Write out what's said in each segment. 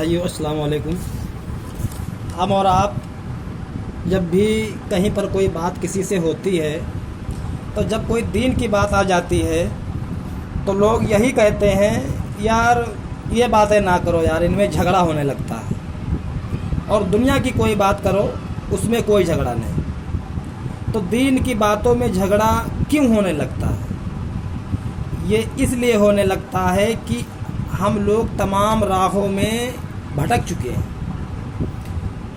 بھائیو السلام علیکم۔ ہم اور آپ جب بھی کہیں پر کوئی بات کسی سے ہوتی ہے تو جب کوئی دین کی بات آ جاتی ہے تو لوگ یہی کہتے ہیں یار یہ باتیں نہ کرو یار، ان میں جھگڑا ہونے لگتا ہے، اور دنیا کی کوئی بات کرو اس میں کوئی جھگڑا نہیں۔ تو دین کی باتوں میں جھگڑا کیوں ہونے لگتا ہے؟ یہ اس لیے ہونے لگتا ہے کہ ہم لوگ تمام راہوں میں بھٹک چکے ہیں،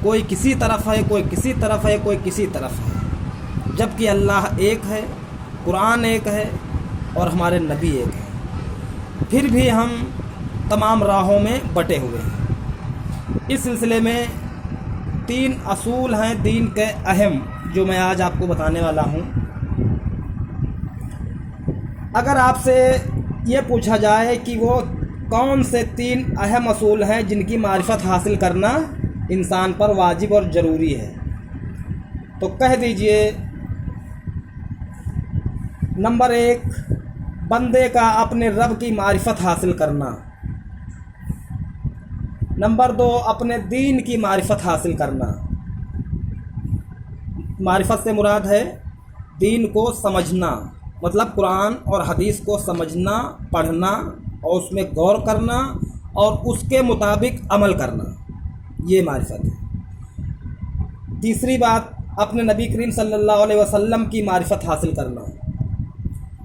کوئی کسی طرف ہے، کوئی کسی طرف ہے، کوئی کسی طرف ہے، جبکہ اللہ ایک ہے، قرآن ایک ہے اور ہمارے نبی ایک ہے، پھر بھی ہم تمام راہوں میں بٹے ہوئے ہیں۔ اس سلسلے میں 3 اصول ہیں دین کے اہم، جو میں آج آپ کو بتانے والا ہوں۔ اگر آپ سے یہ پوچھا جائے کہ وہ کون سے 3 اہم اصول ہیں جن کی معرفت حاصل کرنا انسان پر واجب اور ضروری ہے، تو کہہ دیجئے نمبر 1، بندے کا اپنے رب کی معرفت حاصل کرنا۔ نمبر 2، اپنے دین کی معرفت حاصل کرنا۔ معرفت سے مراد ہے دین کو سمجھنا، مطلب قرآن اور حدیث کو سمجھنا، پڑھنا اور اس میں غور کرنا اور اس کے مطابق عمل کرنا، یہ معرفت ہے۔ تیسری بات، اپنے نبی کریم صلی اللہ علیہ وسلم کی معرفت حاصل کرنا،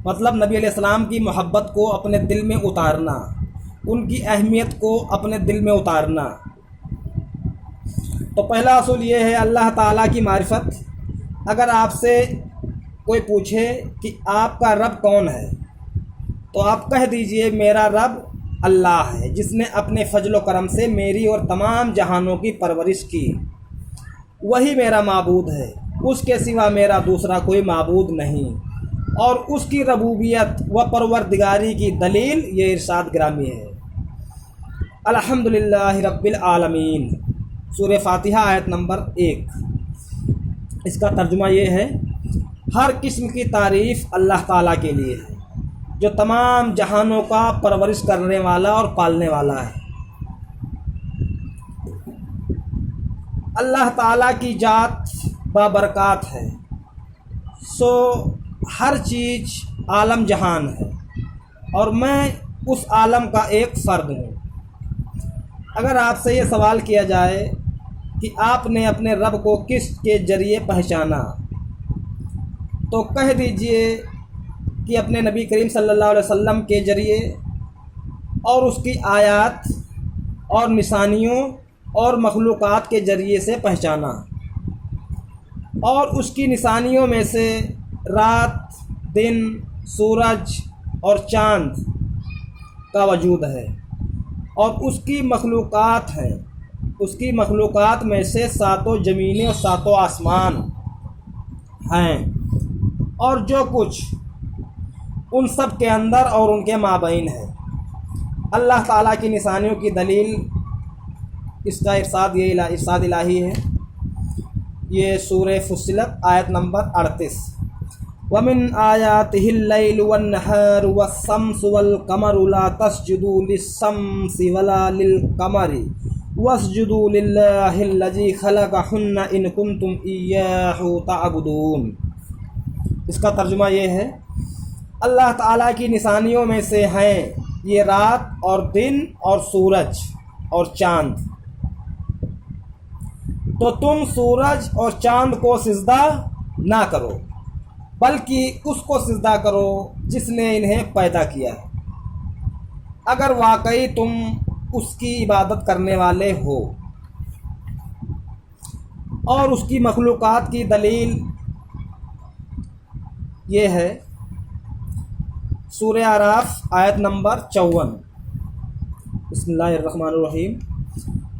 مطلب نبی علیہ السلام کی محبت کو اپنے دل میں اتارنا، ان کی اہمیت کو اپنے دل میں اتارنا۔ تو پہلا اصول یہ ہے اللہ تعالیٰ کی معرفت۔ اگر آپ سے کوئی پوچھے کہ آپ کا رب کون ہے تو آپ کہہ دیجئے میرا رب اللہ ہے، جس نے اپنے فضل و کرم سے میری اور تمام جہانوں کی پرورش کی، وہی میرا معبود ہے، اس کے سوا میرا دوسرا کوئی معبود نہیں، اور اس کی ربوبیت و پروردگاری کی دلیل یہ ارشاد گرامی ہے، الحمدللہ رب العالمین، سورہ فاتحہ آیت نمبر 1۔ اس کا ترجمہ یہ ہے، ہر قسم کی تعریف اللہ تعالیٰ کے لیے ہے جو تمام جہانوں کا پرورش کرنے والا اور پالنے والا ہے۔ اللہ تعالیٰ کی ذات بابرکات ہے، سو ہر چیز عالم جہان ہے، اور میں اس عالم کا ایک فرد ہوں۔ اگر آپ سے یہ سوال کیا جائے کہ آپ نے اپنے رب کو کس کے ذریعے پہچانا، تو کہہ دیجئے کہ اپنے نبی کریم صلی اللہ علیہ وسلم کے ذریعے اور اس کی آیات اور نشانیوں اور مخلوقات کے ذریعے سے پہچانا، اور اس کی نشانیوں میں سے رات، دن، سورج اور چاند کا وجود ہے، اور اس کی مخلوقات ہیں، اس کی مخلوقات میں سے 7 زمینیں اور 7 آسمان ہیں، اور جو کچھ ان سب کے اندر اور ان کے مابین ہے۔ اللہ تعالیٰ کی نشانیوں کی دلیل، اس کا ارشاد الہی ہے، یہ سورہ فصلت آیت نمبر 38۔ وَمِنْ آيَاتِهِ اللَّيْلُ وَالنَّهَارُ وَالشَّمْسُ وَالْقَمَرُ لَا تَسْجُدُوا لِلشَّمْسِ وَلَا لِلْقَمَرِ وَاسْجُدُوا لِلَّهِ الَّذِي خَلَقَهُنَّ إِن كُنتُمْ إِيَّاهُ تَعْبُدُونَ۔ اس کا ترجمہ یہ ہے، اللہ تعالیٰ کی نشانیوں میں سے ہیں یہ رات اور دن اور سورج اور چاند، تو تم سورج اور چاند کو سجدہ نہ کرو، بلکہ اس کو سجدہ کرو جس نے انہیں پیدا کیا ہے، اگر واقعی تم اس کی عبادت کرنے والے ہو۔ اور اس کی مخلوقات کی دلیل یہ ہے، سورہ اعراف آیت نمبر 54۔ بسم اللہ الرحمن الرحیم،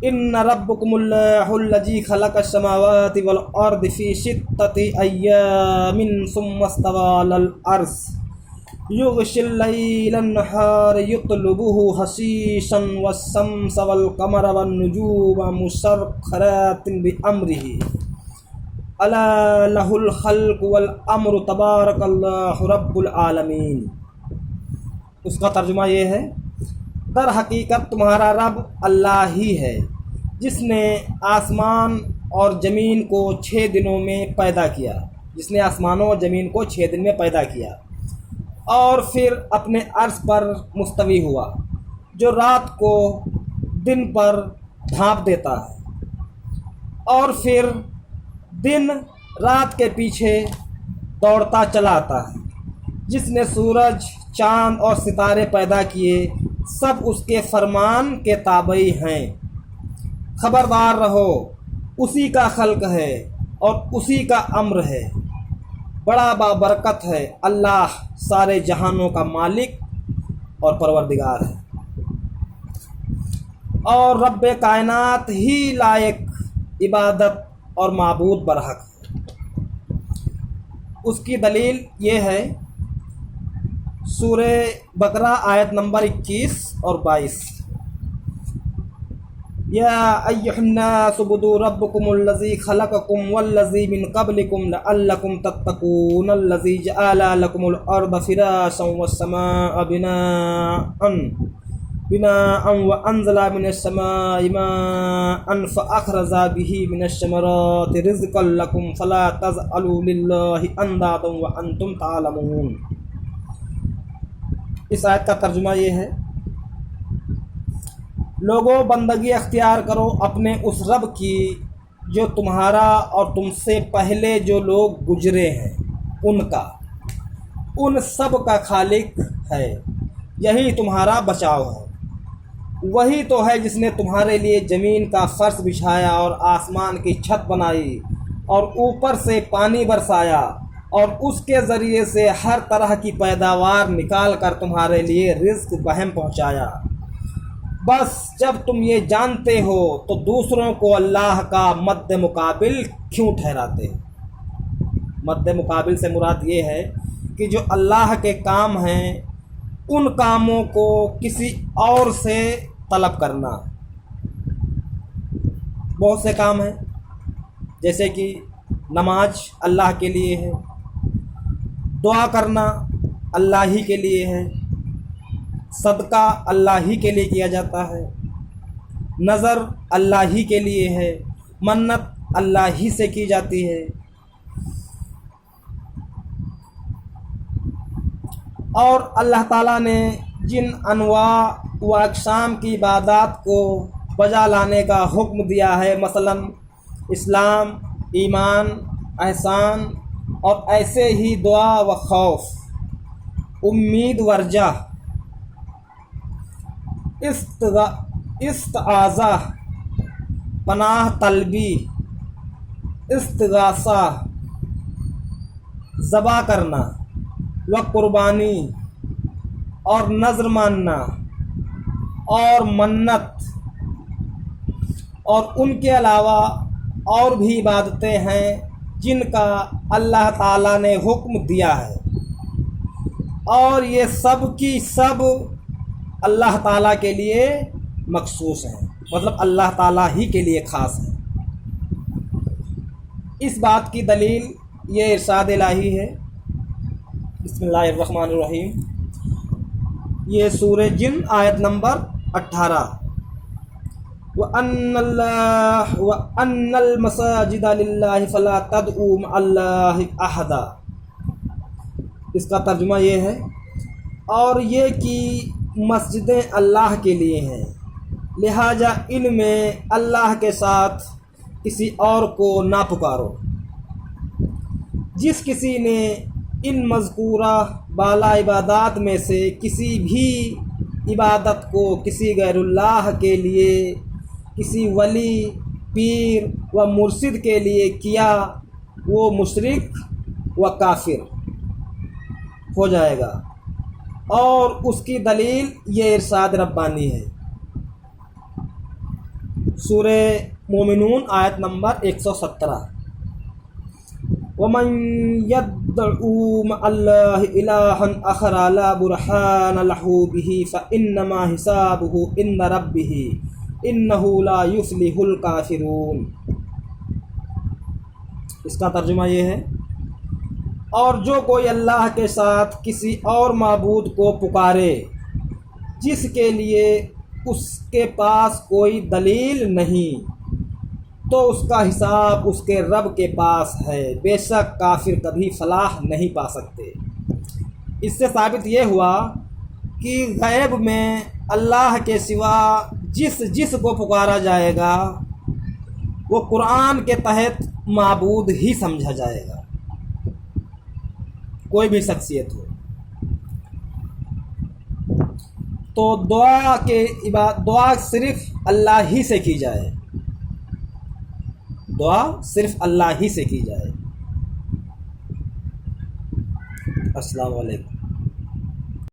ان ربکم اللہ الذی خلق السماوات والارض فی 6 ایام ثم استوى علی العرش یغشی اللیل النہار یطلبہ حثیثا والشمس والقمر والنجوم مسخرات بامرہ الا لہ الخلق والامر تبارک اللہ رب العالمین۔ اس کا ترجمہ یہ ہے، در حقیقت تمہارا رب اللہ ہی ہے جس نے آسمان اور زمین کو 6 دنوں میں پیدا کیا، جس نے آسمانوں اور زمین کو 6 دن میں پیدا کیا اور پھر اپنے عرش پر مستوی ہوا، جو رات کو دن پر ڈھانپ دیتا ہے اور پھر دن رات کے پیچھے دوڑتا چلا آتا ہے، جس نے سورج، چاند اور ستارے پیدا کیے، سب اس کے فرمان کے تابعی ہیں۔ خبردار رہو، اسی کا خلق ہے اور اسی کا امر ہے، بڑا بابرکت ہے، اللہ سارے جہانوں کا مالک اور پروردگار ہے، اور رب کائنات ہی لائق عبادت اور معبود برحق ہے۔ اس کی دلیل یہ ہے سورہ بقرہ آیت نمبر 21 اور 22، یا ایھا الناس اعبدوا ربکم الذی خلقکم والذی من قبلکم لعلکم تتقون الذی جعل لکم الارض فراشا والسماء بناء وانزل من السماء ماء فاخرج به من الثمرات رزقا لکم فلا تجعلوا للہ اندادا وانتم تعلمون۔ اس آیت کا ترجمہ یہ ہے، لوگوں بندگی اختیار کرو اپنے اس رب کی جو تمہارا اور تم سے پہلے جو لوگ گزرے ہیں ان کا، ان سب کا خالق ہے، یہی تمہارا بچاؤ ہے۔ وہی تو ہے جس نے تمہارے لیے زمین کا فرش بچھایا اور آسمان کی چھت بنائی اور اوپر سے پانی برسایا اور اس کے ذریعے سے ہر طرح کی پیداوار نکال کر تمہارے لیے رزق بہم پہنچایا۔ بس جب تم یہ جانتے ہو تو دوسروں کو اللہ کا مد مقابل کیوں ٹھہراتے ہو؟ مد مقابل سے مراد یہ ہے کہ جو اللہ کے کام ہیں ان کاموں کو کسی اور سے طلب کرنا۔ بہت سے کام ہیں، جیسے کہ نماز اللہ کے لیے ہے، دعا کرنا اللہ ہی کے لیے ہے، صدقہ اللہ ہی کے لیے کیا جاتا ہے، نظر اللہ ہی کے لیے ہے، منت اللہ ہی سے کی جاتی ہے، اور اللہ تعالیٰ نے جن انواع و اقسام کی عبادات کو بجا لانے کا حکم دیا ہے، مثلا اسلام، ایمان، احسان، اور ایسے ہی دعا و خوف، امید ورجہ، استعاذہ، پناہ طلبی، استغاثہ، ذبح کرنا و قربانی اور نذر ماننا اور منت، اور ان کے علاوہ اور بھی عبادتیں ہیں جن کا اللہ تعالیٰ نے حکم دیا ہے، اور یہ سب کی سب اللہ تعالیٰ کے لیے مخصوص ہیں، مطلب اللہ تعالیٰ ہی کے لیے خاص ہیں۔ اس بات کی دلیل یہ ارشاد الہی ہے، بسم اللہ الرحمن الرحیم، یہ سورہ جن آیت نمبر 18، وَأَنَّ الْمَسَاجِدَ لِلَّهِ فَلَا تَدْعُوا مَعَ اللَّهِ أَحَدًا۔ اس کا ترجمہ یہ ہے، اور یہ کہ مسجدیں اللہ کے لیے ہیں، لہٰذا ان میں اللہ کے ساتھ کسی اور کو نہ پکارو۔ جس کسی نے ان مذکورہ بالا عبادات میں سے کسی بھی عبادت کو کسی غیر اللہ کے لیے، کسی ولی، پیر و مرشد کے لیے کیا، وہ مشرک و کافر ہو جائے گا۔ اور اس کی دلیل یہ ارشاد ربانی ہے، سورہ مومنون آیت نمبر 117، وَمَن يَدْعُ مَعَ اللَّهِ إِلَٰهًا آخَرَ لَا بُرْهَانَ لَهُ بِهِ فَإِنَّمَا حِسَابُهُ عِندَ رَبِّهِ إِنَّهُ لَا يُفْلِحُ الْكَافِرُونَ۔ اس کا ترجمہ یہ ہے، اور جو کوئی اللہ کے ساتھ کسی اور معبود کو پکارے جس کے لیے اس کے پاس کوئی دلیل نہیں تو اس کا حساب اس کے رب کے پاس ہے، بے شک کافر کبھی فلاح نہیں پا سکتے۔ اس سے ثابت یہ ہوا کہ غیب میں اللہ کے سوا جس کو پکارا جائے گا وہ قرآن کے تحت معبود ہی سمجھا جائے گا، کوئی بھی شخصیت ہو۔ تو دعا صرف اللہ ہی سے کی جائے، دعا صرف اللہ ہی سے کی جائے۔ السلام علیکم۔